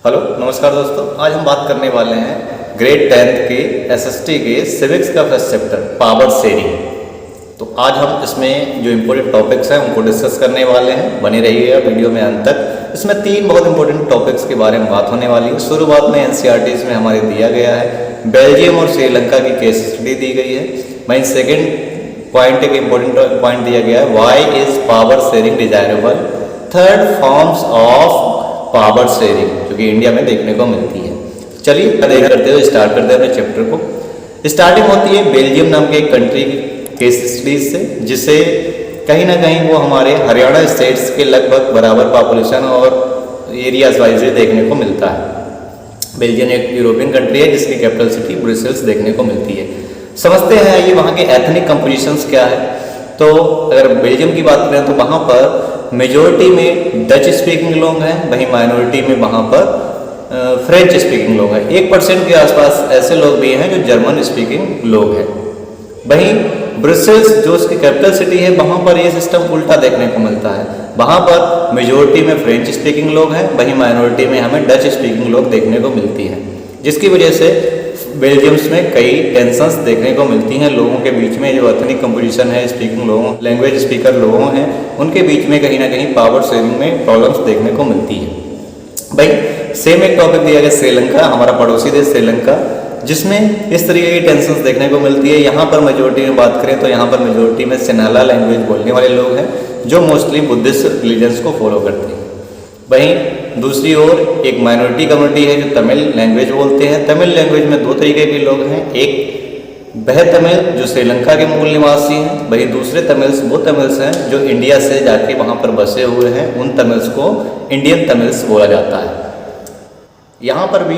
Hello नमस्कार दोस्तों, आज हम बात करने वाले हैं ग्रेड 10th के एसएसटी के सिविक्स का फर्स्ट चैप्टर पावर शेयरिंग। तो आज हम इसमें जो इम्पोर्टेंट टॉपिक्स हैं उनको डिस्कस करने वाले हैं। बने रहिएगा वीडियो में अंत तक। इसमें 3 बहुत इंपॉर्टेंट टॉपिक्स के बारे में बात होने वाली है। शुरुआत में एनसीईआरटी में हमारे दिया गया है बेल्जियम और श्रीलंका की केस स्टडी दी गई है। वहीं सेकेंड पॉइंट एक इम्पोर्टेंट पॉइंट दिया गया है, why is power sharing desirable. Third, forms of power sharing जो कि इंडिया में देखने को मिलती है। चलिए करते हुए स्टार्ट करते हैं अपने चैप्टर को। स्टार्टिंग होती है बेल्जियम नाम के एक कंट्री की केस स्टडीज से, जिसे कहीं ना कहीं वो हमारे हरियाणा स्टेट्स के लगभग बराबर पॉपुलेशन और एरियाज वाइज देखने को मिलता है। बेल्जियम एक यूरोपियन कंट्री है जिसकी कैपिटल सिटी ब्रुसेल्स देखने को मिलती है। समझते हैं ये वहाँ के एथनिक कंपोजिशंस क्या है। तो अगर बेल्जियम की बात करें तो वहाँ पर मेजोरिटी में डच स्पीकिंग लोग हैं, वहीं माइनॉरिटी में वहाँ पर फ्रेंच स्पीकिंग लोग हैं। 1% के आसपास ऐसे लोग भी हैं जो जर्मन स्पीकिंग लोग हैं। वहीं ब्रुसेल्स जो उसकी कैपिटल सिटी है वहाँ पर ये सिस्टम उल्टा देखने को मिलता है। वहाँ पर मेजोरिटी में फ्रेंच स्पीकिंग लोग हैं, वहीं माइनॉरिटी में हमें डच स्पीकिंग लोग देखने को मिलती हैं, जिसकी वजह से बेल्जियम्स में कई टेंशंस देखने को मिलती हैं। लोगों के बीच में जो एथनिक कंपोजिशन है, स्पीकिंग लोगों, लैंग्वेज स्पीकर लोगों हैं, उनके बीच में कहीं ना कहीं पावर शेयरिंग में प्रॉब्लम्स देखने को मिलती है। भाई सेम एक टॉपिक दिया गया श्रीलंका, हमारा पड़ोसी देश श्रीलंका, जिसमें इस तरीके की टेंशंस देखने को मिलती है। यहाँ पर मेजोरिटी में बात करें तो यहाँ पर मेजोरिटी में सिन्हाला लैंग्वेज बोलने वाले लोग हैं जो मोस्टली बुद्धिस्ट रिलीजन्स को फॉलो करते हैं। वहीं दूसरी ओर एक माइनॉरिटी कम्युनिटी है जो तमिल लैंग्वेज बोलते हैं। तमिल लैंग्वेज में 2 तरीके के लोग हैं, एक वह तमिल जो श्रीलंका के मूल निवासी हैं, वहीं दूसरे तमिल्स वो तमिल्स हैं जो इंडिया से जाके वहाँ पर बसे हुए हैं। उन तमिल्स को इंडियन तमिल्स बोला जाता है। यहाँ पर भी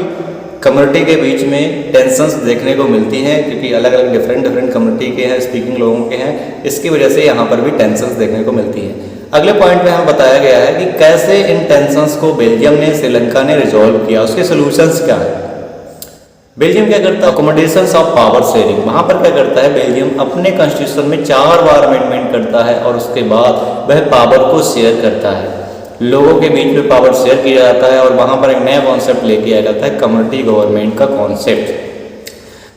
कम्युनिटी के बीच में टेंशंस देखने को मिलती हैं क्योंकि अलग अलग डिफरेंट कम्युनिटी के हैं, स्पीकिंग लोगों के हैं। इसकी वजह से यहाँ पर भी टेंशंस देखने को मिलती हैं। अगले पॉइंट में हमें बताया गया है कि कैसे इन टेंशंस को बेल्जियम ने, श्रीलंका ने रिजॉल्व किया, उसके सॉल्यूशंस क्या है। बेल्जियम क्या करता है, अकोमोडेशंस ऑफ पावर शेयरिंग। वहाँ पर क्या करता है बेल्जियम, अपने कॉन्स्टिट्यूशन में 4 बार अमेंडमेंट करता है और उसके बाद वह पावर को शेयर करता है। लोगों के बीच में पावर शेयर किया जाता है और वहाँ पर एक नया कॉन्सेप्ट लेके आया जाता है, कम्युनिटी गवर्नमेंट का कॉन्सेप्ट।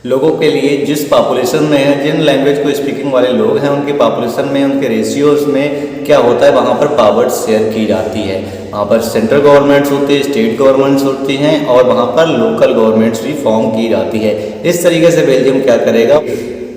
लोगों के लिए जिस पॉपुलेशन में है, जिन लैंग्वेज को स्पीकिंग वाले लोग हैं, उनके पॉपुलेशन में, उनके रेशियोज में क्या होता है, वहाँ पर पावर शेयर की जाती है। वहाँ पर सेंट्रल गवर्नमेंट्स होती है, स्टेट गवर्नमेंट्स होती हैं और वहाँ पर लोकल गवर्नमेंट्स भी फॉर्म की जाती है। इस तरीके से बेल्जियम क्या करेगा,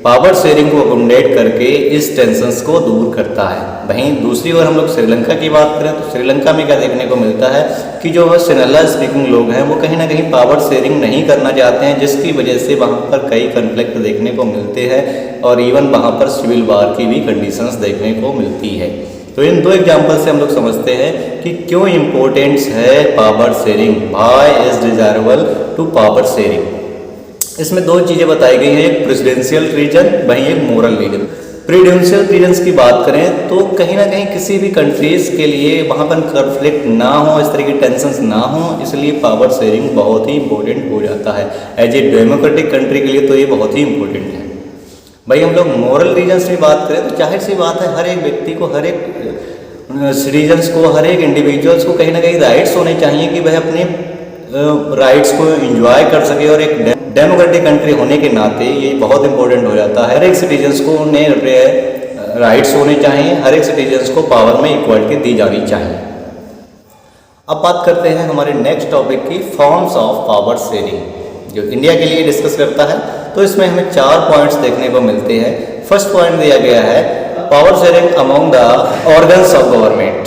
पावर शेयरिंग को अकोमोडेट करके इस टेंशंस को दूर करता है। वहीं दूसरी ओर हम लोग श्रीलंका की बात करें तो श्रीलंका में क्या देखने को मिलता है कि जो सिन्हाला स्पीकिंग लोग हैं वो कहीं ना कहीं पावर शेयरिंग नहीं करना चाहते हैं, जिसकी वजह से वहाँ पर कई कन्फ्लिक्ट देखने को मिलते हैं और इवन वहाँ पर सिविल वार की भी कंडीशंस देखने को मिलती है। तो इन 2 एग्जाम्पल से हम लोग समझते हैं कि क्यों इम्पोर्टेंस है power sharing, why is desirable to power sharing. इसमें 2 चीज़ें बताई गई हैं, एक प्रेसिडेंशियल रीजन, वहीं एक मोरल रीजन। प्रेसिडेंशियल रीजन्स की बात करें तो कहीं ना कहीं किसी भी कंट्रीज के लिए वहाँ पर कन्फ्लिक्ट ना हो, इस तरह की टेंशंस ना हो, इसलिए पावर शेयरिंग बहुत ही इंपॉर्टेंट हो जाता है। एज ए डेमोक्रेटिक कंट्री के लिए तो ये बहुत ही इंपॉर्टेंट है। भाई हम लोग मोरल रीजन्स की बात करें तो जाहिर सी बात है, हर एक व्यक्ति को, हर एक सिटीजन्स को, हर एक इंडिविजुअल्स को कहीं ना कहीं राइट्स होने चाहिए कि वह अपने राइट्स को एंजॉय कर सके। और एक डेमोक्रेटिक कंट्री होने के नाते ये बहुत इंपॉर्टेंट हो जाता है। हर एक सिटीजन्स को उन्हें राइट्स होने चाहिए, हर एक सिटीजन्स को पावर में इक्वालिटी दी जानी चाहिए। अब बात करते हैं हमारे नेक्स्ट टॉपिक की, फॉर्म्स ऑफ पावर शेयरिंग, जो इंडिया के लिए डिस्कस करता है। तो इसमें हमें 4 पॉइंट्स देखने को मिलते हैं। फर्स्ट पॉइंट दिया गया है power sharing among the organs of government.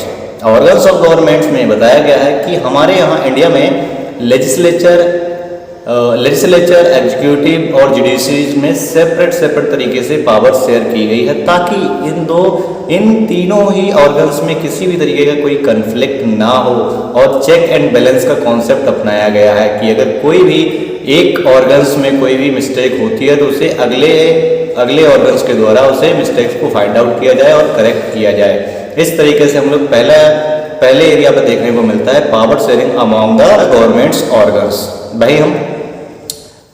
Organs of governments में बताया गया है कि हमारे यहाँ इंडिया में लेजिस्लेचर, एग्जीक्यूटिव और जुडिशरीज में सेपरेट तरीके से पावर शेयर की गई है, ताकि इन तीनों ही ऑर्गन्स में किसी भी तरीके का कोई कन्फ्लिक्ट ना हो। और चेक एंड बैलेंस का कॉन्सेप्ट अपनाया गया है कि अगर कोई भी एक ऑर्गन्स में कोई भी मिस्टेक होती है तो उसे अगले ऑर्गन्स के द्वारा उसे मिस्टेक्स को फाइंड आउट किया जाए और करेक्ट किया जाए। इस तरीके से हम लोग पहले एरिया पर देखने को मिलता है power sharing among the governments organs. भाई हम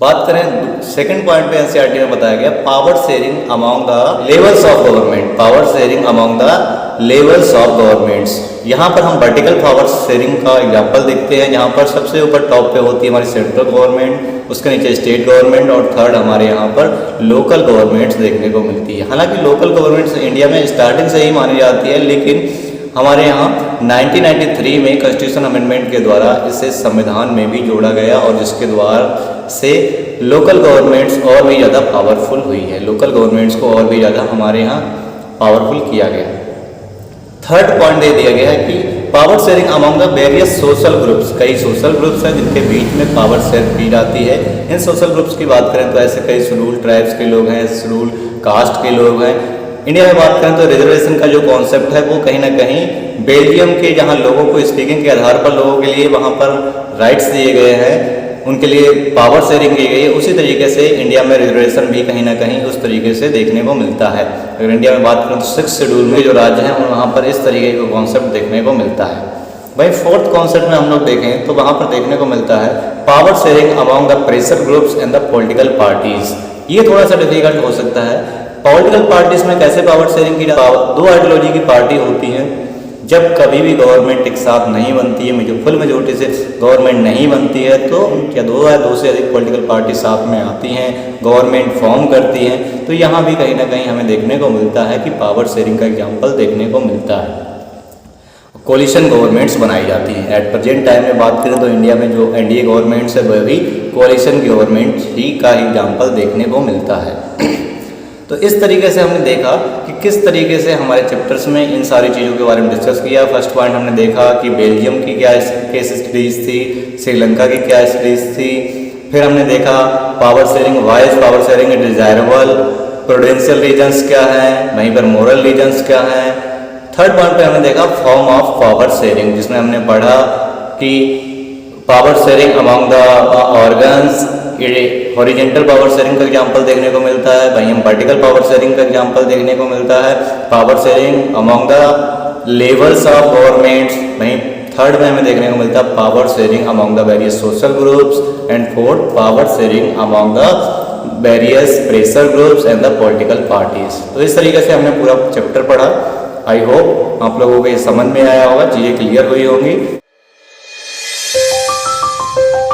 बात करें सेकंड पॉइंट पे एनसीईआरटी में बताया गया power sharing among the levels of government, power sharing among the levels of governments. यहाँ पर हम वर्टिकल पावर शेयरिंग का एग्जांपल देखते हैं, जहाँ पर सबसे ऊपर टॉप पे होती है हमारी सेंट्रल गवर्नमेंट, उसके नीचे स्टेट गवर्नमेंट और थर्ड हमारे यहाँ पर लोकल गवर्नमेंट्स देखने को मिलती है। हालांकि लोकल गवर्नमेंट्स इंडिया में स्टार्टिंग से ही मानी जाती है, लेकिन हमारे यहाँ 1993 में कॉन्स्टिट्यूशन अमेंडमेंट के द्वारा इसे संविधान में भी जोड़ा गया और जिसके द्वारा से लोकल गवर्नमेंट्स और भी ज़्यादा पावरफुल हुई है, लोकल गवर्नमेंट्स को और भी ज़्यादा हमारे यहाँ पावरफुल किया गया। थर्ड पॉइंट दे दिया गया है कि power sharing among the various social groups, कई सोशल ग्रुप्स हैं जिनके बीच में पावर शेयर की जाती है। इन सोशल ग्रुप्स की बात करें तो ऐसे कई शेड्यूल ट्राइब्स के लोग हैं, शेड्यूल कास्ट के लोग हैं। इंडिया में बात करें तो रिजर्वेशन का जो कॉन्सेप्ट है वो कहीं ना कहीं बेल्जियम के जहां लोगों को स्पीकिंग के आधार पर लोगों के लिए वहां पर राइट्स दिए गए हैं, उनके लिए पावर शेयरिंग की गई है, उसी तरीके से इंडिया में रिजर्वेशन भी कहीं ना कहीं उस तरीके से देखने को मिलता है। अगर इंडिया में बात करें तो 6 शेड्यूल में जो राज्य हैं वहाँ पर इस तरीके का कॉन्सेप्ट देखने को मिलता है। भाई फोर्थ कॉन्सेप्ट में हम लोग देखें तो वहाँ पर देखने को मिलता है power sharing among the pressure groups and the political parties. ये थोड़ा सा डिफिकल्ट हो सकता है। पॉलिटिकल पार्टीज में कैसे पावर शेयरिंग की दो आइडियोलॉजी की पार्टी होती है, जब कभी भी गवर्नमेंट एक साथ नहीं बनती है, जो फुल मेजोरिटी से गवर्नमेंट नहीं बनती है, तो क्या दो से अधिक पॉलिटिकल पार्टी साथ में आती हैं, गवर्नमेंट फॉर्म करती हैं, तो यहाँ भी कहीं ना कहीं हमें देखने को मिलता है कि पावर शेयरिंग का एग्जाम्पल देखने को मिलता है। कोलिशन गवर्नमेंट्स बनाई जाती हैं। एट प्रेजेंट टाइम में बात करें तो इंडिया में जो एनडीए गवर्नमेंट्स है वह भी कोलिशन गवर्नमेंट ही का एग्जाम्पल देखने को मिलता है। तो इस तरीके से हमने देखा कि किस तरीके से हमारे चैप्टर्स में इन सारी चीज़ों के बारे में डिस्कस किया। फर्स्ट पॉइंट हमने देखा कि बेल्जियम की क्या केस स्टडीज थी, श्रीलंका की क्या स्टडीज थी। फिर हमने देखा power sharing, why is power sharing desirable, prudential reasons क्या हैं, वहीं पर मोरल रीजन्स क्या हैं। थर्ड पॉइंट पे हमने देखा फॉर्म ऑफ पावर शेयरिंग, जिसमें हमने पढ़ा कि power sharing among the organs, horizontal power sharing का एग्जांपल देखने को मिलता है, वहीं हम वर्टिकल पावर शेयरिंग का एग्जांपल देखने को मिलता है, power sharing among the levels of governments. वहीं थर्ड में हमें देखने को मिलता है power sharing among the various social groups and fourth power sharing among the various pressure groups and the political parties. तो इस तरीके से हमने पूरा चैप्टर पढ़ा। आई होप आप लोगों को ये समझ में आया होगा, चीज़ें क्लियर हुई होंगी।